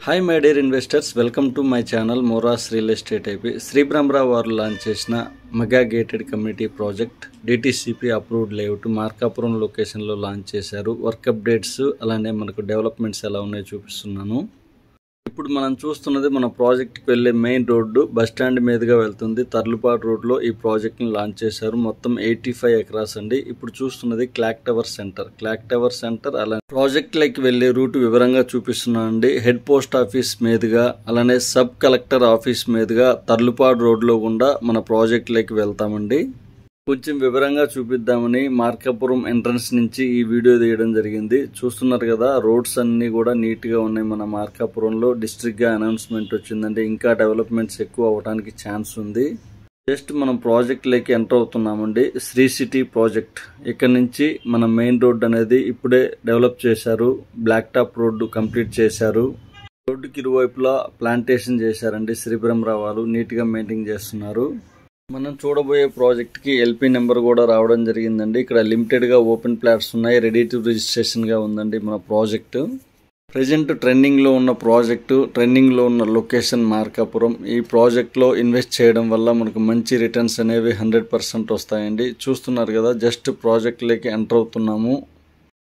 Hi my dear investors, welcome to my channel Moras Real Estate IP. Sri Brahmra varu launch chesina mega gated community project DTCP approved layout Markapuram location lo launch chesaru. Work updates alane manaku developments ela unnayo chupistunnanu. ఇప్పుడు మనం చూస్తున్నది మన project కి వెళ్ళే main road bus stand మీదుగా వెళ్తుంది. Tarlupadu road లో ఈ ప్రాజెక్ట్ ని లాంచ్ చేశారు. మొత్తం 85 ఎకరాస్ అండి. ఇప్పుడు చూస్తున్నది క్లాక్ టవర్ సెంటర్ అలానే ప్రాజెక్ట్ లకి వెళ్ళే రూట్ వివరంగా చూపిస్తున్నానండి. హెడ్ పోస్ట్ ఆఫీస్ మీదుగా అలానే సబ్ కలెక్టర్ ఆఫీస్ మీదుగా తర్లుపాడు రోడ్ లో గుండా మన ప్రాజెక్ట్ లకి వెళ్తామండి. కొంచెం వివరంగా చూపిద్దామని మార్కాపురం ఎంట్రన్స్ నుంచి ఈ వీడియో తీయడం జరిగింది. చూస్తున్నారు కదా, రోడ్స్ అన్ని కూడా నీట్ గా ఉన్నాయి. మన మార్కాపురంలో డిస్ట్రిక్ట్ గా అనౌన్స్మెంట్ వచ్చిందంటే ఇంకా డెవలప్మెంట్స్ ఎక్కువ అవడానికి ఛాన్స్ ఉంది. జస్ట్ మనం ప్రాజెక్ట్ లకి ఎంటర్ అవుతున్నామండి. శ్రీ సిటీ ప్రాజెక్ట్ ఇక్కడ నుంచి మన మెయిన్ రోడ్ అనేది ఇప్పుడే డెవలప్ చేశారు. బ్లాక్ టాప్ రోడ్డు కంప్లీట్ చేశారు. రోడ్డుకి ఇరువైపులా ప్లాంటేషన్ చేశారండి. శ్రీ బ్రహ్మరా వాళ్ళు నీట్ గా మెయింటైన్ చేస్తున్నారు. మనం చూడబోయే ప్రాజెక్ట్ కి ఎల్పీ నెంబర్ కూడా రావడం జరిగిందండి. ఇక్కడ లిమిటెడ్ గా ఓపెన్ ప్లాట్స్ ఉన్నాయి. రెడీ టు రిజిస్ట్రేషన్ గా ఉందండి మన ప్రాజెక్ట్. ప్రెజెంట్ ట్రెండింగ్ లో ఉన్న ప్రాజెక్టు, ట్రెండింగ్ లో ఉన్న లొకేషన్ మార్కాపురం. ఈ ప్రాజెక్ట్ లో ఇన్వెస్ట్ చేయడం వల్ల మనకు మంచి రిటర్న్స్ అనేవి 100% వస్తాయండి. చూస్తున్నారు కదా, జస్ట్ ప్రాజెక్ట్ లోకి ఎంటర్ అవుతున్నాము.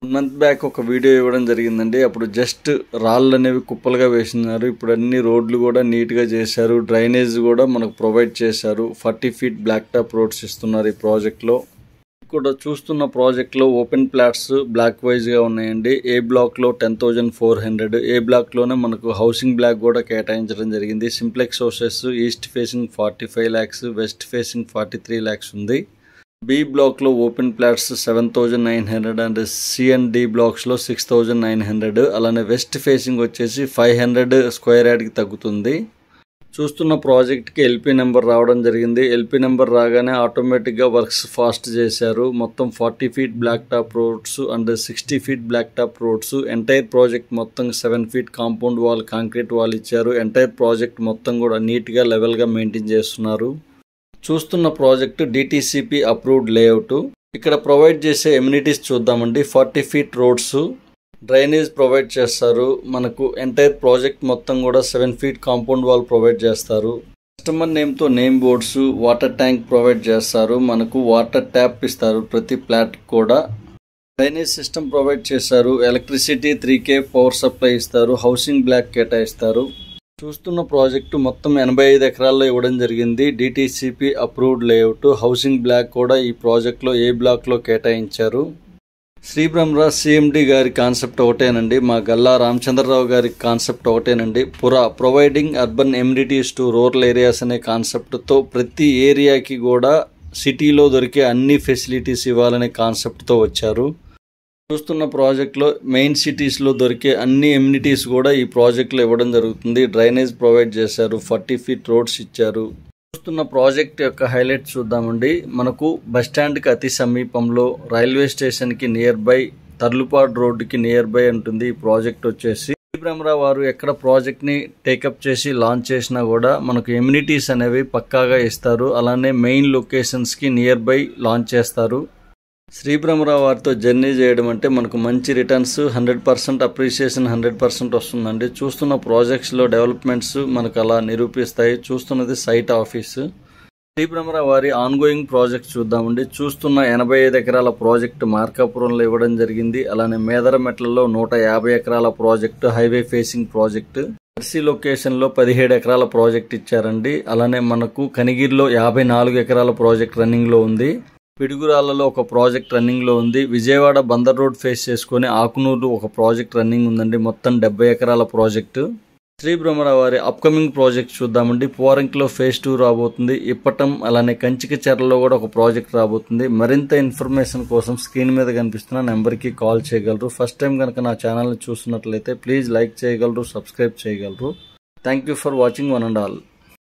1 month బ్యాక్ ఒక వీడియో ఇవ్వడం జరిగిందండి. అప్పుడు జస్ట్ రాళ్ళు అనేవి కుప్పలుగా వేసినారు. ఇప్పుడు అన్ని రోడ్లు కూడా నీట్ గా చేశారు. డ్రైనేజ్ కూడా మనకు ప్రొవైడ్ చేశారు. 40 feet బ్లాక్ టాప్ రోడ్స్ ఇస్తున్నారు ఈ ప్రాజెక్ట్ లో. ఇక్కడ చూస్తున్న ప్రాజెక్ట్ లో ఓపెన్ ప్లాట్స్ బ్లాక్ వైజ్ గా ఉన్నాయండి. ఏ బ్లాక్ లో 10,400, ఏ బ్లాక్ లోనే మనకు హౌసింగ్ బ్లాక్ కూడా కేటాయించడం జరిగింది. Simplex houses east facing 45 lakhs, west facing 43 lakhs ఉంది. బి బ్లాక్ లో open plots 7,900 and C and D blocks లో 6,900. అలానే వెస్ట్ ఫేసింగ్ వచ్చేసి 500 స్క్వేర్ యార్డ్ కి తగ్గుతుంది. చూస్తున్న ప్రాజెక్ట్ కి ఎల్పీ నెంబర్ రావడం జరిగింది. ఎల్పీ నెంబర్ రాగానే ఆటోమేటిక్ గా వర్క్స్ ఫాస్ట్ చేశారు. మొత్తం 40 feet black top roads and 60 feet black top roads. Entire project మొత్తం 7 feet compound wall, concrete wall ఇచ్చారు. ఎంటైర్ ప్రాజెక్ట్ మొత్తం కూడా నీట్ గా లెవెల్ గా మెయింటైన్ చేస్తున్నారు. చూస్తున్న ప్రాజెక్టు డిటిసిపి అప్రూవ్డ్ లేఅవుట్. ఇక్కడ ప్రొవైడ్ చేసే ఎమ్యూనిటీస్ చూద్దామండి. 40 feet రోడ్స్, డ్రైనేజ్ ప్రొవైడ్ చేస్తారు. మనకు ఎంటైర్ ప్రాజెక్ట్ మొత్తం కూడా 7 feet కాంపౌండ్ వాల్ ప్రొవైడ్ చేస్తారు. కస్టమర్ నేమ్ తో name boards, water tank provide చేస్తారు. మనకు వాటర్ ట్యాప్ ఇస్తారు ప్రతి ప్లాట్ కూడా. డ్రైనేజ్ సిస్టమ్ ప్రొవైడ్ చేశారు. ఎలక్ట్రిసిటీ 3K పవర్ సప్లై ఇస్తారు. హౌసింగ్ బ్లాక్ కేటాయిస్తారు. చూస్తున్న ప్రాజెక్టు మొత్తం 85 ఎకరాల్లో ఇవ్వడం జరిగింది. DTCP approved layout. Housing block కూడా ఈ ప్రాజెక్ట్ లో ఏ బ్లాక్ లో కేటాయించారు. శ్రీ బ్రహ్మరా సిఎండి గారి కాన్సెప్ట్ ఒకటేనండి. మా గల్లా రామచంద్రరావు గారి కాన్సెప్ట్ ఒకటేనండి. Providing urban amenities to rural areas అనే కాన్సెప్ట్ తో ప్రతి ఏరియాకి కూడా సిటీలో దొరికే అన్ని ఫెసిలిటీస్ ఇవ్వాలనే కాన్సెప్ట్ తో వచ్చారు. చూస్తున్న ప్రాజెక్ట్ లో మెయిన్ సిటీస్ లో దొరికే అన్ని ఎమ్యూనిటీస్ కూడా ఈ ప్రాజెక్ట్ లో ఇవ్వడం జరుగుతుంది. డ్రైనేజ్ ప్రొవైడ్ చేశారు. 40 feet రోడ్స్ ఇచ్చారు. చూస్తున్న ప్రాజెక్ట్ యొక్క హైలైట్ చూద్దామండి. మనకు బస్ స్టాండ్ కి అతి సమీపంలో, రైల్వే స్టేషన్ కి నియర్ బై, తర్లుపాడు రోడ్ కి నియర్ బై ఉంటుంది ఈ ప్రాజెక్ట్ వచ్చేసి. శ్రీ బ్రహ్మరా వారు ఎక్కడ ప్రాజెక్ట్ ని టేకప్ చేసి లాంచ్ చేసినా కూడా మనకు ఎమ్యూనిటీస్ అనేవి పక్కాగా ఇస్తారు. అలానే మెయిన్ లొకేషన్స్ కి నియర్ బై లాంచ్ చేస్తారు. శ్రీ బ్రహ్మరా వారితో జర్నీ చేయడం అంటే మనకు మంచి రిటర్న్స్, 100% అప్రిషియేషన్ 100% వస్తుందండి. చూస్తున్న ప్రాజెక్ట్స్ లో డెవలప్మెంట్స్ మనకు అలా నిరూపిస్తాయి. చూస్తున్నది సైట్ ఆఫీస్. శ్రీ బ్రహ్మరా వారి ఆన్గోయింగ్ ప్రాజెక్ట్ చూద్దామండి. చూస్తున్న 85 ఎకరాల ప్రాజెక్ట్ మార్కాపురంలో ఇవ్వడం జరిగింది. అలానే మేదరమెట్లలో 150 ఎకరాల project, highway facing project. Darsi location లో 17 ఎకరాల ప్రాజెక్ట్ ఇచ్చారండి. అలానే మనకు కనిగిరిలో 54 ఎకరాల ప్రాజెక్ట్ రన్నింగ్ లో ఉంది. పిడుగురాళ్లలో ఒక ప్రాజెక్ట్ రన్నింగ్ లో ఉంది. విజయవాడ బందర్ రోడ్ ఫేస్ చేసుకుని ఆకునూరు ఒక ప్రాజెక్ట్ రన్నింగ్ ఉందండి. మొత్తం 70 ఎకరాల ప్రాజెక్టు. శ్రీ బ్రహ్మరా వారి అప్కమింగ్ ప్రాజెక్ట్ చూద్దామండి. పోరంకిలో phase 2 రాబోతుంది. ఇప్పటం అలానే కంచికచెర్లలో కూడా ఒక ప్రాజెక్ట్ రాబోతుంది. మరింత ఇన్ఫర్మేషన్ కోసం స్క్రీన్ మీద కనిపిస్తున్న నెంబర్కి కాల్ చేయగలరు. ఫస్ట్ టైం కనుక నా ఛానల్ని చూస్తున్నట్లయితే ప్లీజ్ లైక్ చేయగలరు, సబ్స్క్రైబ్ చేయగలరు. Thank you for watching one and all.